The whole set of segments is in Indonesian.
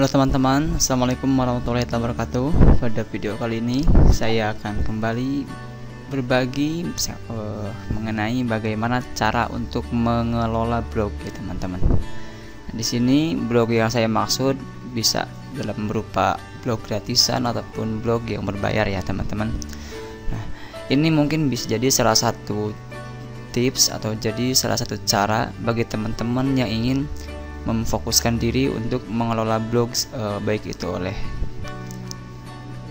Halo teman-teman, assalamualaikum warahmatullahi wabarakatuh. Pada video kali ini saya akan kembali berbagi mengenai bagaimana cara untuk mengelola blog ya teman-teman. Di sini blog yang saya maksud bisa dalam berupa blog gratisan ataupun blog yang berbayar ya teman-teman. Nah, ini mungkin bisa jadi salah satu tips atau jadi salah satu cara bagi teman-teman yang ingin memfokuskan diri untuk mengelola blog, baik itu oleh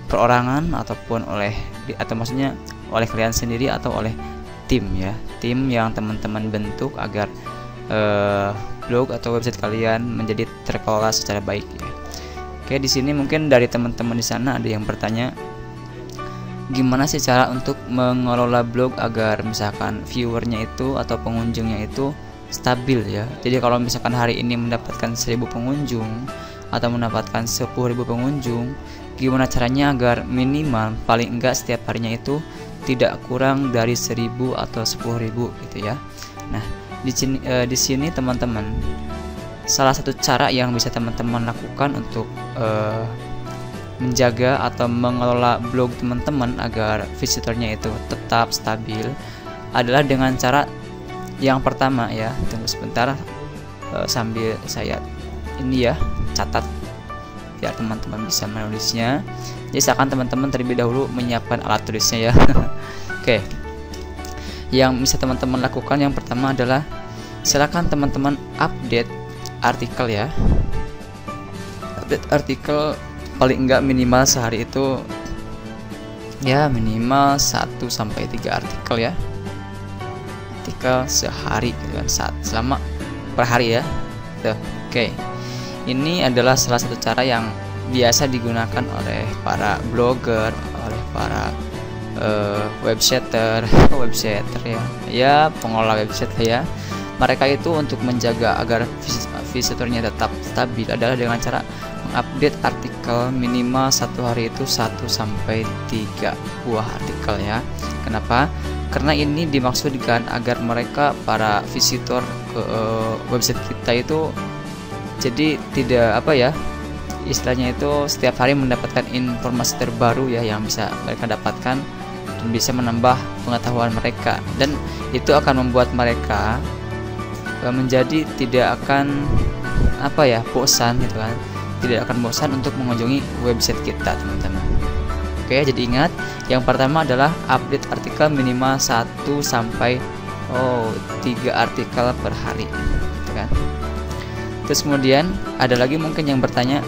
perorangan ataupun maksudnya oleh kalian sendiri atau oleh tim ya, tim yang teman-teman bentuk agar blog atau website kalian menjadi terkelola secara baik ya. Oke, di sini mungkin dari teman-teman di sana ada yang bertanya, gimana sih cara untuk mengelola blog agar misalkan viewernya itu atau pengunjungnya itu stabil ya. Jadi kalau misalkan hari ini mendapatkan 1000 pengunjung atau mendapatkan 10.000 pengunjung, gimana caranya agar minimal paling enggak setiap harinya itu tidak kurang dari 1000 atau 10.000 gitu ya. Nah, di sini teman-teman, salah satu cara yang bisa teman-teman lakukan untuk menjaga atau mengelola blog teman-teman agar visitornya itu tetap stabil adalah dengan cara yang pertama ya. Tunggu sebentar, sambil saya ini ya catat biar teman-teman bisa menulisnya. Jadi silakan teman-teman terlebih dahulu menyiapkan alat tulisnya ya. Oke, yang bisa teman-teman lakukan yang pertama adalah silakan teman-teman update artikel ya. Update artikel paling enggak minimal sehari itu ya minimal 1 sampai 3 artikel ya. Sehari gitu kan, selama per hari ya. Oke. Ini adalah salah satu cara yang biasa digunakan oleh para blogger, oleh para websetter ya, pengelola website ya. Mereka itu untuk menjaga agar visitornya tetap stabil adalah dengan cara mengupdate artikel minimal satu hari itu 1 sampai 3 buah artikel ya. Kenapa? Karena ini dimaksudkan agar mereka para visitor ke website kita itu jadi tidak istilahnya itu setiap hari mendapatkan informasi terbaru ya yang bisa mereka dapatkan dan bisa menambah pengetahuan mereka, dan itu akan membuat mereka menjadi tidak akan bosan gitu kan, tidak akan bosan untuk mengunjungi website kita teman-teman. Oke, jadi ingat, yang pertama adalah update artikel minimal 1 sampai 3 artikel per hari gitu kan. Terus kemudian ada lagi mungkin yang bertanya,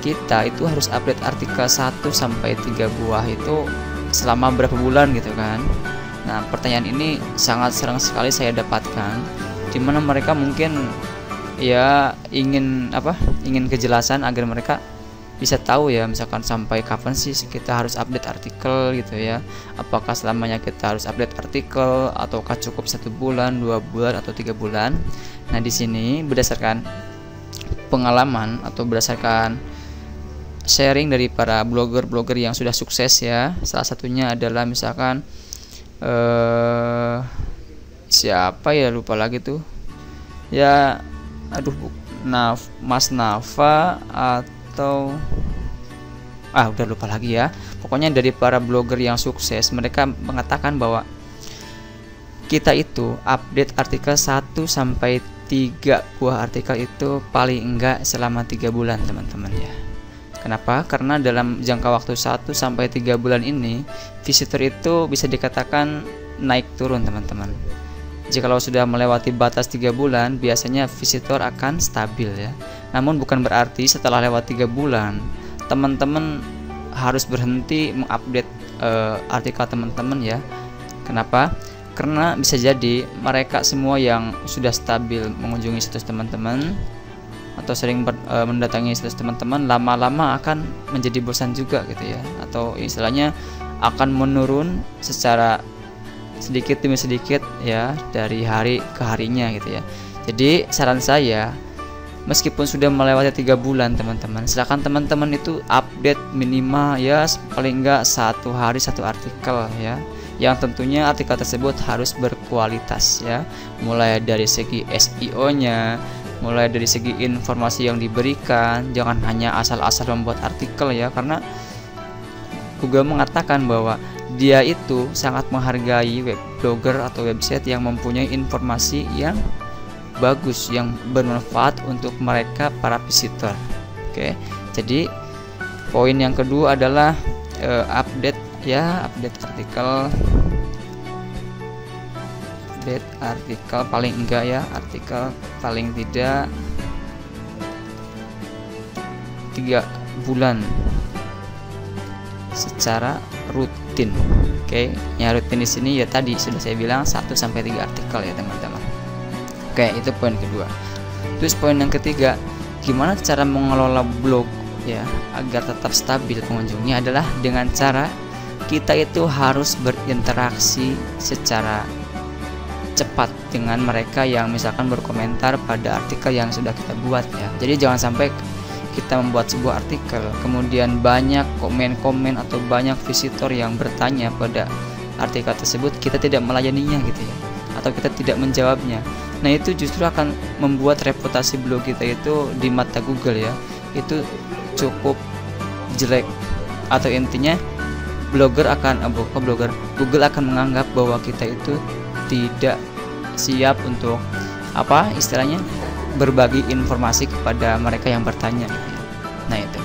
kita itu harus update artikel 1 sampai 3 buah itu selama berapa bulan gitu kan. Nah, pertanyaan ini sangat sering sekali saya dapatkan, dimana mereka mungkin ya ingin kejelasan agar mereka bisa tahu ya, misalkan sampai kapan sih kita harus update artikel gitu ya. Apakah selamanya kita harus update artikel ataukah cukup 1 bulan, 2 bulan atau 3 bulan. Nah, di sini berdasarkan pengalaman atau berdasarkan sharing dari para blogger yang sudah sukses ya. Salah satunya adalah misalkan siapa ya, lupa lagi tuh. Ya, Mas Nafa atau udah lupa lagi ya. Pokoknya dari para blogger yang sukses, mereka mengatakan bahwa kita itu update artikel 1 sampai 3 buah artikel itu paling enggak selama 3 bulan teman-teman ya. Kenapa? Karena dalam jangka waktu 1 sampai 3 bulan ini visitor itu bisa dikatakan naik turun teman-teman. Jikalau sudah melewati batas 3 bulan, biasanya visitor akan stabil ya. Namun bukan berarti setelah lewat 3 bulan teman-teman harus berhenti mengupdate artikel teman-teman ya. Kenapa? Karena bisa jadi mereka semua yang sudah stabil mengunjungi situs teman-teman atau sering mendatangi situs teman-teman, lama-lama akan menjadi bosan juga gitu ya, atau istilahnya akan menurun secara sedikit demi sedikit ya, dari hari ke harinya gitu ya. Jadi saran saya, meskipun sudah melewati 3 bulan teman-teman, silakan teman-teman itu update minimal ya paling enggak 1 hari 1 artikel ya, yang tentunya artikel tersebut harus berkualitas ya, mulai dari segi SEO nya, mulai dari segi informasi yang diberikan, jangan hanya asal-asal membuat artikel ya, karena Google mengatakan bahwa dia itu sangat menghargai web blogger atau website yang mempunyai informasi yang bagus, yang bermanfaat untuk mereka para visitor. Oke, jadi poin yang kedua adalah update artikel. Update artikel paling enggak ya, artikel paling tidak 3 bulan secara rutin. Oke, yang rutin di sini ya tadi sudah saya bilang 1-3 artikel ya teman-teman. Oke, itu poin kedua. Terus poin yang ketiga, gimana cara mengelola blog ya agar tetap stabil pengunjungnya adalah dengan cara kita itu harus berinteraksi secara cepat dengan mereka yang misalkan berkomentar pada artikel yang sudah kita buat ya. Jadi jangan sampai kita membuat sebuah artikel kemudian banyak komen-komen atau banyak visitor yang bertanya pada artikel tersebut, kita tidak melayaninya gitu ya, atau kita tidak menjawabnya. Nah, itu justru akan membuat reputasi blog kita itu di mata Google ya, itu cukup jelek, atau intinya Google akan menganggap bahwa kita itu tidak siap untuk istilahnya berbagi informasi kepada mereka yang bertanya gitu ya. Nah itu.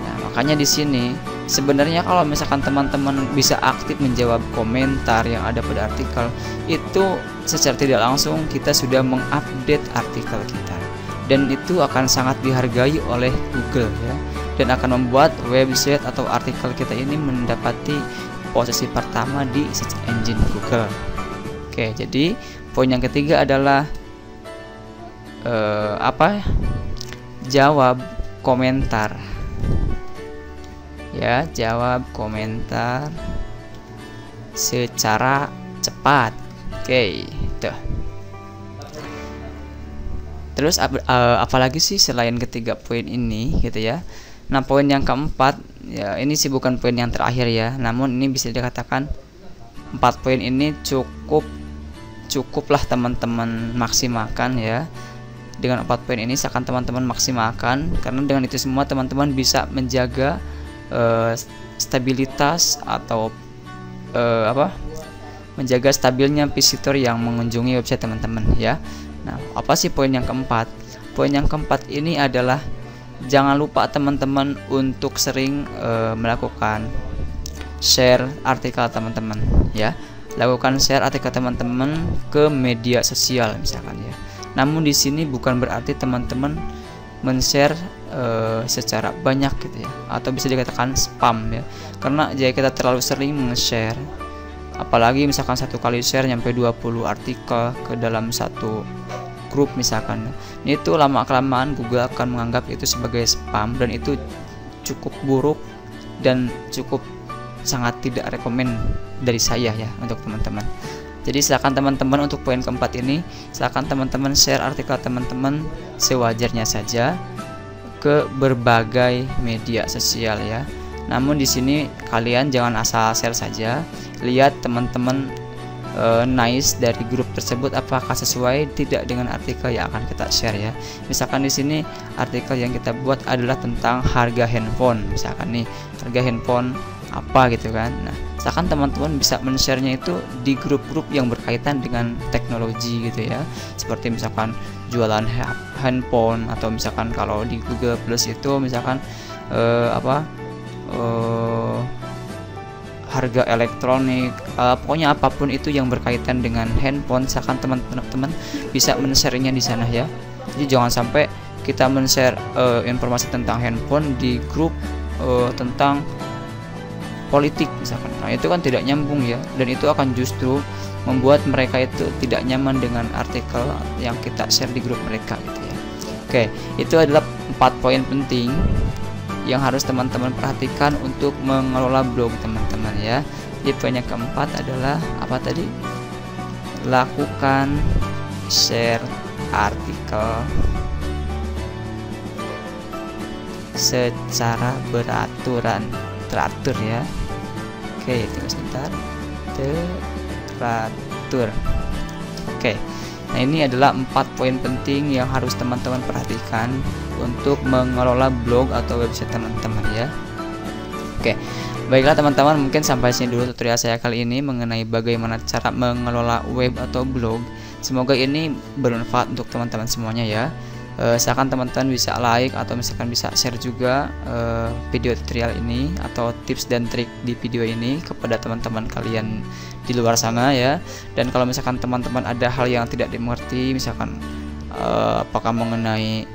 Nah, makanya di sini sebenarnya kalau misalkan teman-teman bisa aktif menjawab komentar yang ada pada artikel, itu secara tidak langsung kita sudah mengupdate artikel kita, dan itu akan sangat dihargai oleh Google ya, dan akan membuat website atau artikel kita ini mendapati posisi pertama di search engine Google. Oke, jadi poin yang ketiga adalah jawab komentar ya, jawab komentar secara cepat. Oke, tuh. Terus apalagi sih selain ketiga poin ini gitu ya. Nah, poin yang keempat ya, ini sih bukan poin yang terakhir ya, namun ini bisa dikatakan 4 poin ini cukuplah teman-teman maksimalkan ya. Dengan 4 poin ini akan teman-teman maksimalkan, karena dengan itu semua teman-teman bisa menjaga stabilitas atau menjaga stabilnya visitor yang mengunjungi website teman-teman ya. Nah, apa sih poin yang keempat? Poin yang keempat ini adalah jangan lupa teman-teman untuk sering melakukan share artikel teman-teman ya. Lakukan share artikel teman-teman ke media sosial misalkan ya. Namun di sini bukan berarti teman-teman men-share secara banyak gitu ya, atau bisa dikatakan spam ya. Karena jika kita terlalu sering men-share, apalagi misalkan satu kali share nyampe 20 artikel ke dalam satu grup misalkan, itu lama-kelamaan Google akan menganggap itu sebagai spam, dan itu cukup buruk dan cukup sangat tidak rekomen dari saya ya untuk teman-teman. Jadi silakan teman-teman untuk poin keempat ini, silakan teman-teman share artikel teman-teman sewajarnya saja ke berbagai media sosial ya. Namun di sini kalian jangan asal share saja, lihat teman-teman nice dari grup tersebut apakah sesuai tidak dengan artikel yang akan kita share ya. Misalkan di sini artikel yang kita buat adalah tentang harga handphone, misalkan nih harga handphone apa gitu kan. Nah, misalkan teman-teman bisa men-share-nya itu di grup-grup yang berkaitan dengan teknologi gitu ya, seperti misalkan jualan handphone, atau misalkan kalau di Google Plus itu misalkan harga elektronik, pokoknya apapun itu yang berkaitan dengan handphone, misalkan teman-teman bisa men-share-nya di sana ya. Jadi jangan sampai kita men-share informasi tentang handphone di grup tentang politik misalkan. Nah, itu kan tidak nyambung ya, dan itu akan justru membuat mereka itu tidak nyaman dengan artikel yang kita share di grup mereka gitu ya. Oke, itu adalah 4 poin penting yang harus teman-teman perhatikan untuk mengelola blog teman-teman ya. Jadi poin yang keempat adalah apa tadi? Lakukan share artikel secara teratur ya. Oke, tunggu sebentar. Teratur. Oke. Nah, ini adalah 4 poin penting yang harus teman-teman perhatikan untuk mengelola blog atau website teman-teman ya. Oke, baiklah teman-teman, mungkin sampai sini dulu tutorial saya kali ini mengenai bagaimana cara mengelola web atau blog. Semoga ini bermanfaat untuk teman-teman semuanya ya. Misalkan teman-teman bisa like atau misalkan bisa share juga video tutorial ini atau tips dan trik di video ini kepada teman-teman kalian di luar sana ya. Dan kalau misalkan teman-teman ada hal yang tidak dimengerti, misalkan apakah mengenai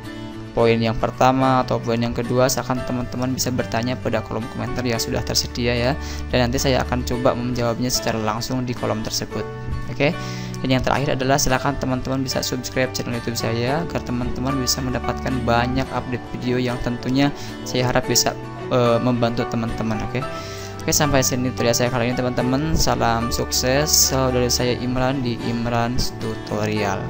poin yang pertama atau poin yang kedua, silakan teman-teman bisa bertanya pada kolom komentar yang sudah tersedia ya, dan nanti saya akan coba menjawabnya secara langsung di kolom tersebut. Oke. Dan yang terakhir adalah silakan teman-teman bisa subscribe channel YouTube saya agar teman-teman bisa mendapatkan banyak update video yang tentunya saya harap bisa membantu teman-teman. Oke, sampai sini tutorial saya kali ini teman-teman. Salam sukses. Saudara saya Imran di Imran's Tutorial.